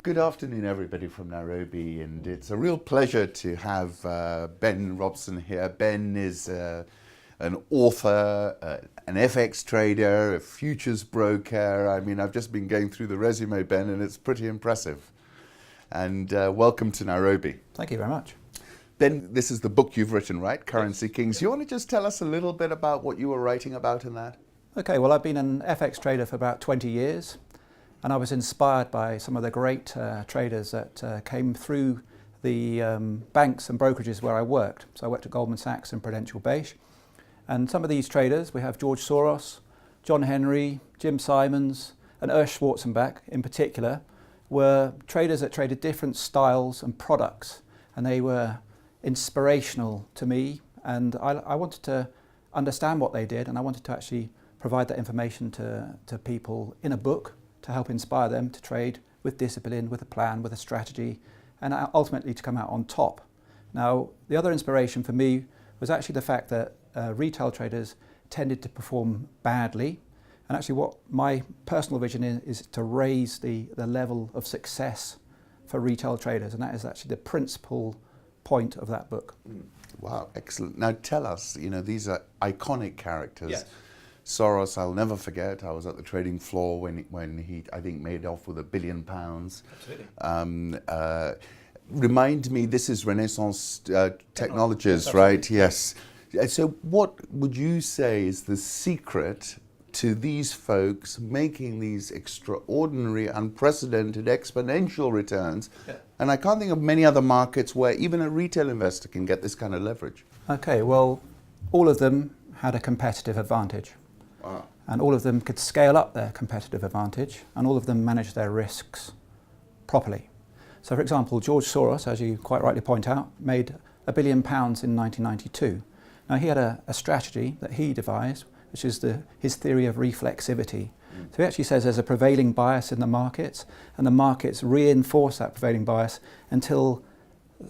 good afternoon, everybody from Nairobi, and it's a real pleasure to have Ben Robson here. Ben is an author, an FX trader, a futures broker. I mean, I've just been going through the resume, Ben, and it's pretty impressive. And welcome to Nairobi. Thank you very much. Ben, this is the book you've written, right? Currency Kings. You want to just tell us a little bit about what you were writing about in that? Okay, well, I've been an FX trader for about 20 years, and I was inspired by some of the great traders that came through the banks and brokerages where I worked. So I worked at Goldman Sachs and Prudential Bache. And some of these traders, we have George Soros, John Henry, Jim Simons, and Urs Schwarzenbach in particular, were traders that traded different styles and products, and they were inspirational to me, and I wanted to understand what they did, and I wanted to actually provide that information to people in a book to help inspire them to trade with discipline, with a plan, with a strategy, and ultimately to come out on top. Now, the other inspiration for me was actually the fact that retail traders tended to perform badly, and actually what my personal vision is to raise the level of success for retail traders, and that is actually the principal point of that book. Wow, excellent. Now tell us, you know, these are iconic characters. Yes. Soros, I'll never forget. I was at the trading floor when he, I think, made off with £1 billion. Absolutely. Remind me, this is Renaissance Technologies, right? Yes. So what would you say is the secret to these folks making these extraordinary, unprecedented, exponential returns? Yeah. And I can't think of many other markets where even a retail investor can get this kind of leverage. Okay, well, all of them had a competitive advantage. Wow. And all of them could scale up their competitive advantage, and all of them managed their risks properly. So for example, George Soros, as you quite rightly point out, made £1 billion in 1992. Now he had a strategy that he devised, which is his theory of reflexivity. So he actually says there's a prevailing bias in the markets, and the markets reinforce that prevailing bias until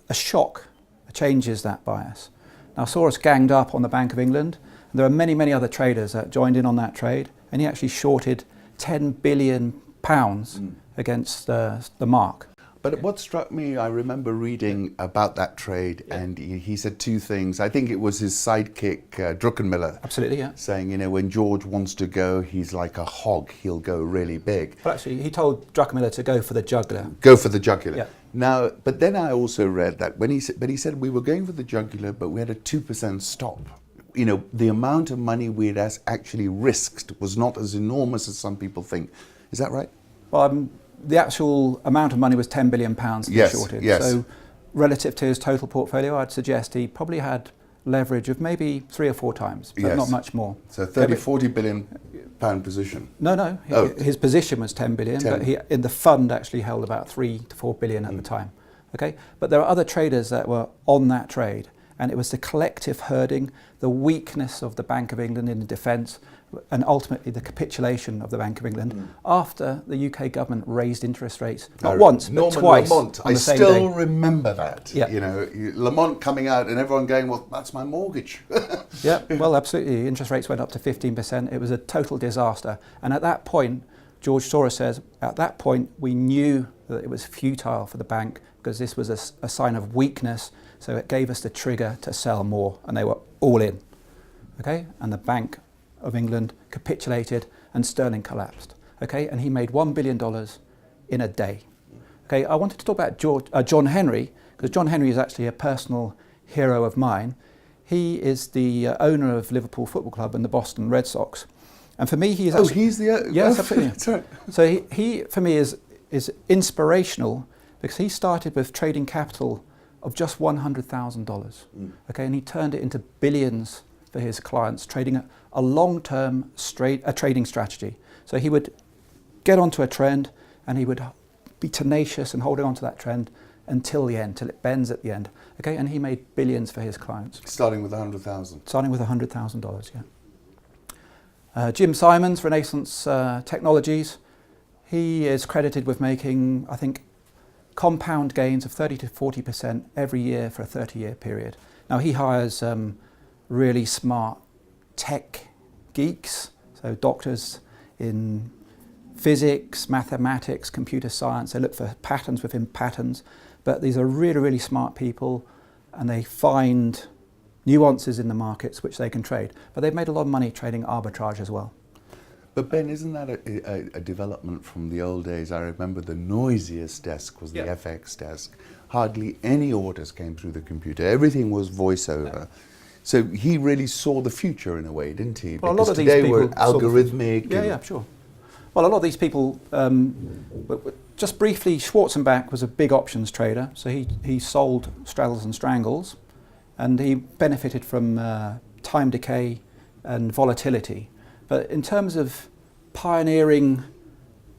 a shock changes that bias. Now Soros ganged up on the Bank of England, and there are many, many other traders that joined in on that trade, and he actually shorted £10 billion against the mark. But what struck me, I remember reading about that trade, and he said two things. I think it was his sidekick, Druckenmiller. Absolutely, yeah. Saying, you know, when George wants to go, he's like a hog. He'll go really big. Well, actually, he told Druckenmiller to go for the jugular. Go for the jugular. Yeah. Now, but then I also read that when he said we were going for the jugular, but we had a 2% stop. You know, the amount of money we had actually risked was not as enormous as some people think. Is that right? Well, the actual amount of money was £10 billion that he shorted. Yes. So relative to his total portfolio, I'd suggest he probably had leverage of maybe 3 or 4 times, but not much more. So 40 billion pound position. No. His position was 10 billion, but he in the fund actually held about 3 to 4 billion at the time. Okay, but there are other traders that were on that trade, and it was the collective herding, the weakness of the Bank of England in the defence, and ultimately the capitulation of the Bank of England after the UK government raised interest rates, not once, but twice. Lamont, on the same still day. remember that. Yeah. You know, Lamont coming out and everyone going, well, that's my mortgage. Yeah, well, absolutely. Interest rates went up to 15%. It was a total disaster. And at that point, George Soros says, at that point, we knew that it was futile for the bank because this was a sign of weakness. So it gave us the trigger to sell more, and they were all in. Okay, and the Bank of England capitulated and sterling collapsed. Okay, and he made $1 billion in a day. Okay, I wanted to talk about John Henry, because John Henry is actually a personal hero of mine. He is the owner of Liverpool Football Club and the Boston Red Sox. And for me, he's actually... Oh, he's the... Yes, absolutely. Sorry. So he for me, is inspirational because he started with trading capital of just $100,000. Okay, and he turned it into billions for his clients, trading a long-term trading strategy. So he would get onto a trend, and he would be tenacious and holding on to that trend until the end, till it bends at the end. Okay, and he made billions for his clients. Starting with 100,000. Starting with $100,000, yeah. Jim Simons, Renaissance Technologies, he is credited with making, I think, compound gains of 30 to 40% every year for a 30-year period. Now he hires really smart tech geeks, so doctors in physics, mathematics, computer science. They look for patterns within patterns. But these are really, really smart people, and they find nuances in the markets which they can trade. But they've made a lot of money trading arbitrage as well. But Ben, isn't that a development from the old days? I remember the noisiest desk was the FX desk. Hardly any orders came through the computer. Everything was voiceover. Yeah. So he really saw the future in a way, didn't he? Well, because a lot of today these we're people algorithmic. Yeah, sure. Well, a lot of these people, just briefly, Schwarzenbach was a big options trader. So he sold straddles and strangles, and he benefited from time decay and volatility. But in terms of pioneering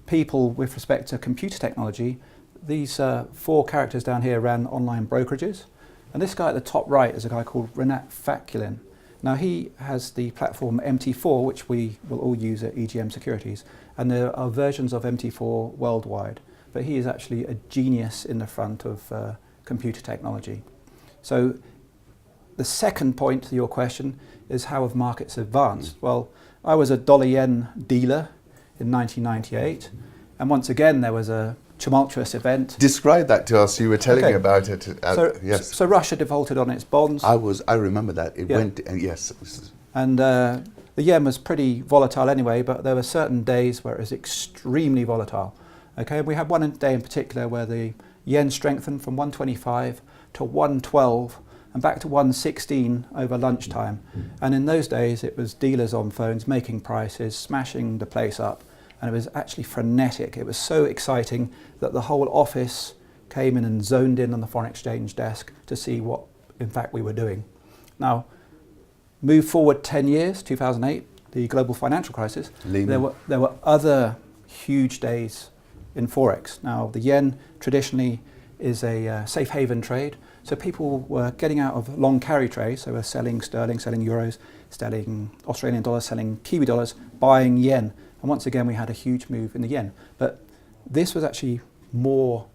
people with respect to computer technology, these 4 characters down here ran online brokerages. And this guy at the top right is a guy called Renat Fakulin. Now he has the platform MT4, which we will all use at EGM Securities. And there are versions of MT4 worldwide. But he is actually a genius in the front of computer technology. So the second point to your question is how have markets advanced? Well, I was a dollar-yen dealer in 1998, and once again there was a tumultuous event. Describe that to us. You were telling me about it. Yes. So Russia defaulted on its bonds. I remember that. It went. Yes. And the yen was pretty volatile anyway, but there were certain days where it was extremely volatile. Okay, we had one day in particular where the yen strengthened from 125 to 112. And back to 116 over lunchtime. And in those days, it was dealers on phones making prices, smashing the place up. And it was actually frenetic. It was so exciting that the whole office came in and zoned in on the foreign exchange desk to see what, in fact, we were doing. Now, move forward 10 years, 2008, the global financial crisis. There were other huge days in Forex. Now, the yen traditionally is a safe haven trade. So people were getting out of long carry trades, so we're selling sterling, selling euros, selling Australian dollars, selling Kiwi dollars, buying yen. And once again, we had a huge move in the yen. But this was actually more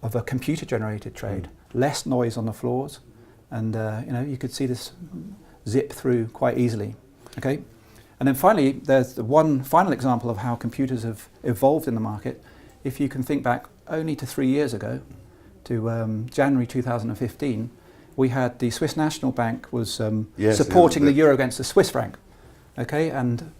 of a computer-generated trade, less noise on the floors, and you could see this zip through quite easily. Okay, and then finally, there's the one final example of how computers have evolved in the market. If you can think back only to 3 years ago, to January 2015, we had the Swiss National Bank was supporting the euro against the Swiss franc, okay, and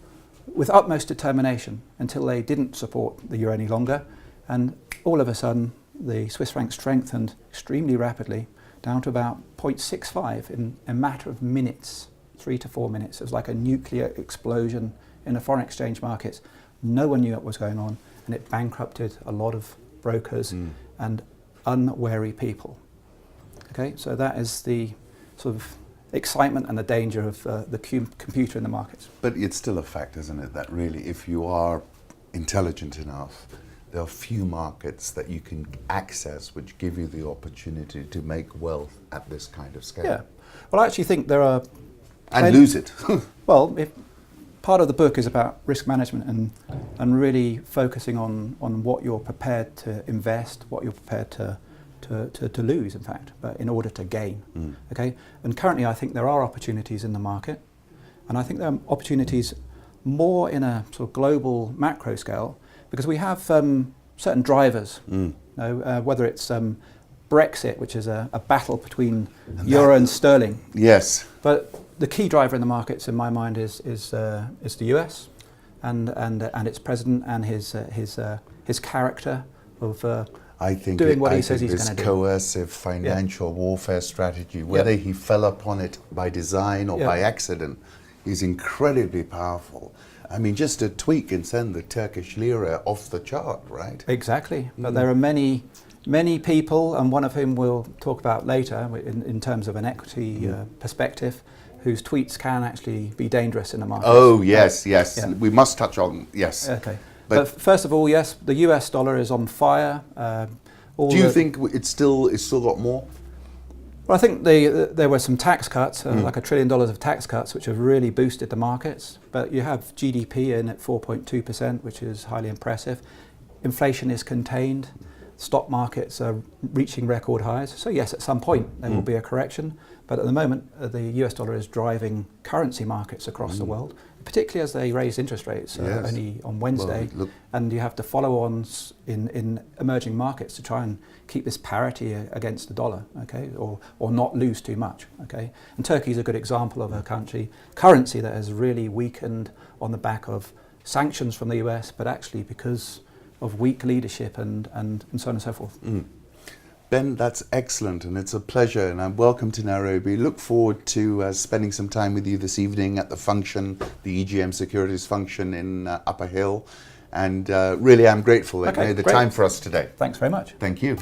with utmost determination until they didn't support the euro any longer, and all of a sudden the Swiss franc strengthened extremely rapidly down to about 0.65 in a matter of minutes, 3 to 4 minutes. It was like a nuclear explosion in the foreign exchange markets. No one knew what was going on, and it bankrupted a lot of brokers and unwary people. Okay, so that is the sort of excitement and the danger of the computer in the markets. But it's still a fact, isn't it, that really if you are intelligent enough, there are few markets that you can access which give you the opportunity to make wealth at this kind of scale. Yeah, well, I actually think there are... And lose it. Well, part of the book is about risk management and really focusing on what you're prepared to invest, what you're prepared to lose, in fact, but in order to gain. Okay, and currently I think there are opportunities in the market, and I think there are opportunities more in a sort of global macro scale because we have certain drivers. Whether it's Brexit, which is a battle between euro and sterling. Yes, but the key driver in the markets, in my mind, is the US, and its president and his character of doing what he says he's going to do. This coercive financial warfare strategy, whether he fell upon it by design or by accident, is incredibly powerful. I mean, just a tweak can send the Turkish lira off the chart, right? Exactly. But there are many people, and one of whom we'll talk about later in terms of an equity perspective, whose tweets can actually be dangerous in the market. Oh, yes. We must touch on, Okay. But first of all, yes, the US dollar is on fire. Do you think it's still got more? Well, I think there were some tax cuts, like $1 trillion of tax cuts, which have really boosted the markets. But you have GDP in at 4.2%, which is highly impressive. Inflation is contained. Stock markets are reaching record highs. So yes, at some point there will be a correction. But at the moment, the US dollar is driving currency markets across the world. particularly as they raised interest rates Yes. only on Wednesday, Well, look, and you have to follow ons in emerging markets to try and keep this parity against the dollar, okay, or not lose too much, okay. And Turkey is a good example of a currency that has really weakened on the back of sanctions from the US, but actually because of weak leadership and so on and so forth. Ben, that's excellent, and it's a pleasure, and I'm welcome to Nairobi. Look forward to spending some time with you this evening at the function, the EGM Securities function in Upper Hill, and really I'm grateful that you made the time for us today. Thanks very much. Thank you.